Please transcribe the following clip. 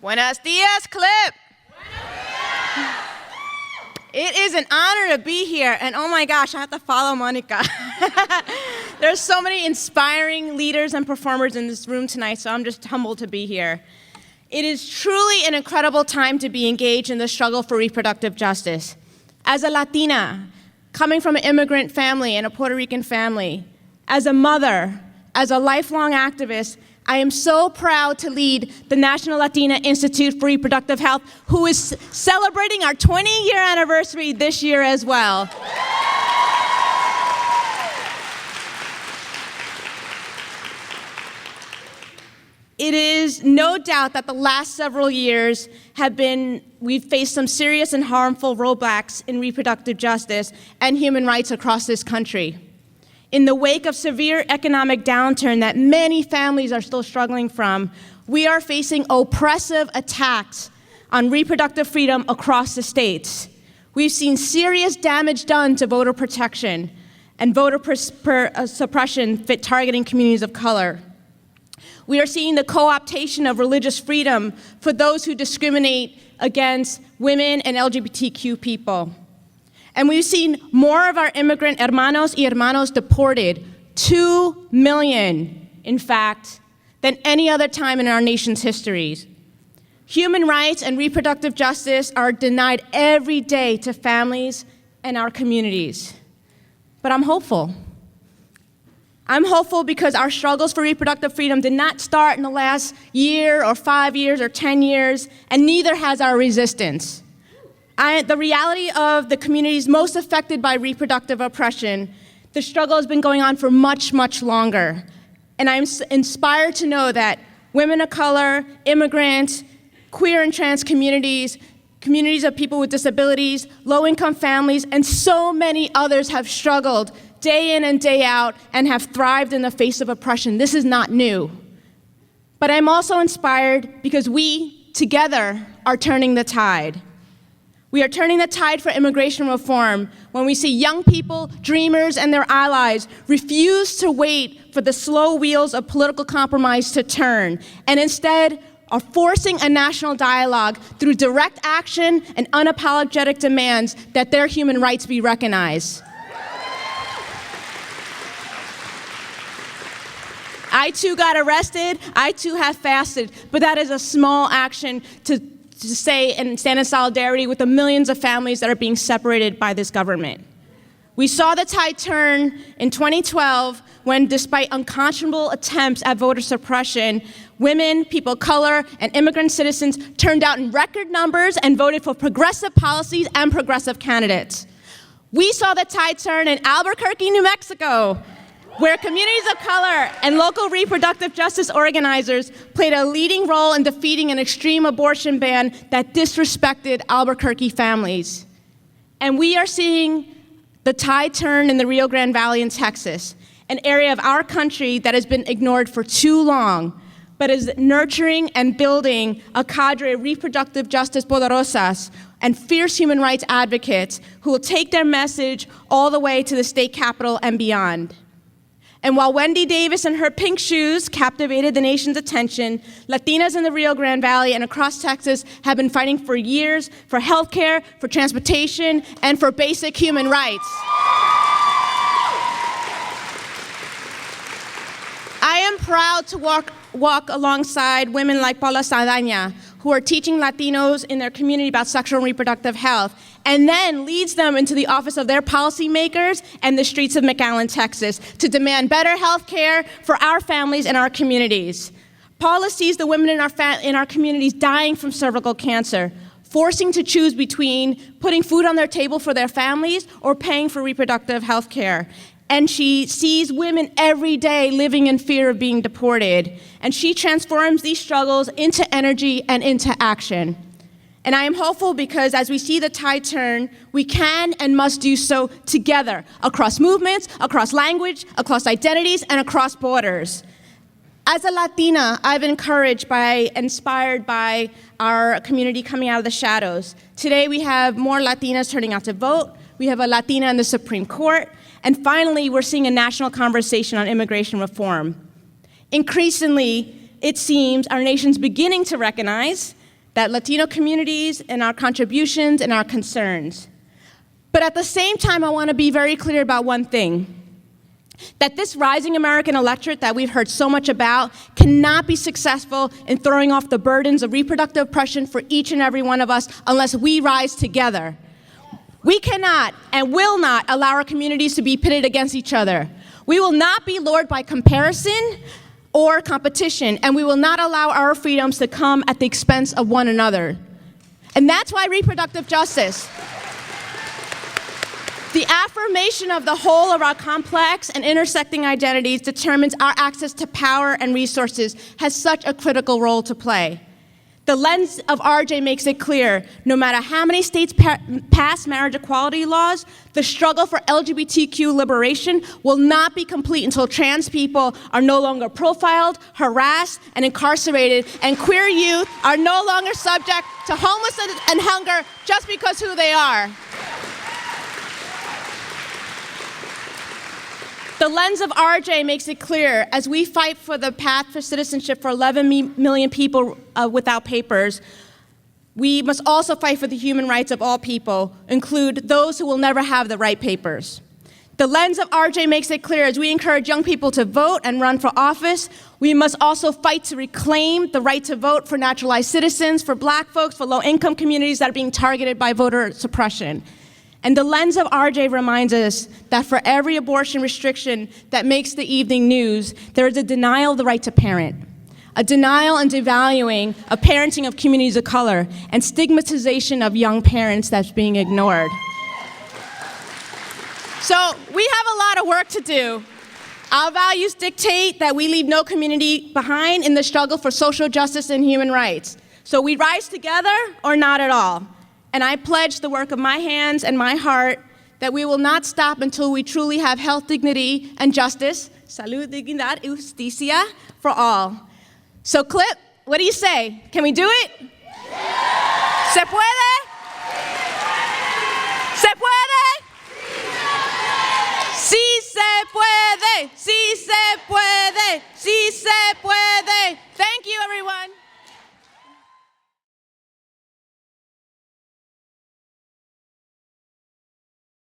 Buenos dias, Clip. It is an honor to be here, and oh my gosh, I have to follow Monica. There's so many inspiring leaders and performers in this room tonight, so I'm just humbled to be here. It is truly an incredible time to be engaged in the struggle for reproductive justice. As a Latina, coming from an immigrant family and a Puerto Rican family, as a mother, as a lifelong activist, I am so proud to lead the National Latina Institute for Reproductive Health, who is celebrating our 20-year anniversary this year as well. It is no doubt that the last several years we've faced some serious and harmful roadblocks in reproductive justice and human rights across this country. In the wake of severe economic downturn that many families are still struggling from, we are facing oppressive attacks on reproductive freedom across the states. We've seen serious damage done to voter protection and voter suppression targeting communities of color. We are seeing the co-optation of religious freedom for those who discriminate against women and LGBTQ people. And we've seen more of our immigrant hermanos y hermanos deported, 2 million, in fact, than any other time in our nation's history. Human rights and reproductive justice are denied every day to families and our communities. But I'm hopeful. I'm hopeful because our struggles for reproductive freedom did not start in the last year or 5 years or 10 years, and neither has our resistance. The reality of the communities most affected by reproductive oppression, the struggle has been going on for much, much longer. And I'm inspired to know that women of color, immigrants, queer and trans communities, communities of people with disabilities, low-income families, and so many others have struggled day in and day out and have thrived in the face of oppression. This is not new. But I'm also inspired because we, together, are turning the tide. We are turning the tide for immigration reform when we see young people, dreamers, and their allies refuse to wait for the slow wheels of political compromise to turn, and instead are forcing a national dialogue through direct action and unapologetic demands that their human rights be recognized. I too got arrested, I too have fasted, but that is a small action to say and stand in solidarity with the millions of families that are being separated by this government. We saw the tide turn in 2012 when, despite unconscionable attempts at voter suppression, women, people of color, and immigrant citizens turned out in record numbers and voted for progressive policies and progressive candidates. We saw the tide turn in Albuquerque, New Mexico, where communities of color and local reproductive justice organizers played a leading role in defeating an extreme abortion ban that disrespected Albuquerque families. And we are seeing the tide turn in the Rio Grande Valley in Texas, an area of our country that has been ignored for too long, but is nurturing and building a cadre of reproductive justice poderosas and fierce human rights advocates who will take their message all the way to the state capitol and beyond. And while Wendy Davis and her pink shoes captivated the nation's attention, Latinas in the Rio Grande Valley and across Texas have been fighting for years for healthcare, for transportation, and for basic human rights. I am proud to walk alongside women like Paula Saldaña, who are teaching Latinos in their community about sexual and reproductive health, and then leads them into the office of their policymakers and the streets of McAllen, Texas, to demand better health care for our families and our communities. Paula sees the women in our communities dying from cervical cancer, forcing to choose between putting food on their table for their families or paying for reproductive health care. And she sees women every day living in fear of being deported. And she transforms these struggles into energy and into action. And I am hopeful because as we see the tide turn, we can and must do so together, across movements, across language, across identities, and across borders. As a Latina, I've been inspired by our community coming out of the shadows. Today we have more Latinas turning out to vote. We have a Latina in the Supreme Court. And finally, we're seeing a national conversation on immigration reform. Increasingly, it seems our nation's beginning to recognize that Latino communities and our contributions and our concerns. But at the same time, I want to be very clear about one thing, that this rising American electorate that we've heard so much about cannot be successful in throwing off the burdens of reproductive oppression for each and every one of us unless we rise together. We cannot and will not allow our communities to be pitted against each other. We will not be lured by comparison or competition, and we will not allow our freedoms to come at the expense of one another. And that's why reproductive justice, the affirmation of the whole of our complex and intersecting identities, determines our access to power and resources, has such a critical role to play. The lens of RJ makes it clear, no matter how many states pass marriage equality laws, the struggle for LGBTQ liberation will not be complete until trans people are no longer profiled, harassed, and incarcerated, and queer youth are no longer subject to homelessness and hunger just because who they are. The lens of RJ makes it clear, as we fight for the path for citizenship for 11 million people without papers, we must also fight for the human rights of all people, include those who will never have the right papers. The lens of RJ makes it clear, as we encourage young people to vote and run for office, we must also fight to reclaim the right to vote for naturalized citizens, for Black folks, for low-income communities that are being targeted by voter suppression. And the lens of RJ reminds us that for every abortion restriction that makes the evening news, there is a denial of the right to parent, a denial and devaluing of parenting of communities of color, and stigmatization of young parents that's being ignored. So we have a lot of work to do. Our values dictate that we leave no community behind in the struggle for social justice and human rights. So we rise together or not at all. And I pledge the work of my hands and my heart that we will not stop until we truly have health, dignity, and justice, salud, dignidad, y justicia, for all. So Clip, what do you say? Can we do it? Yeah. ¿Se puede? ¿Se puede? Sí se puede. Sí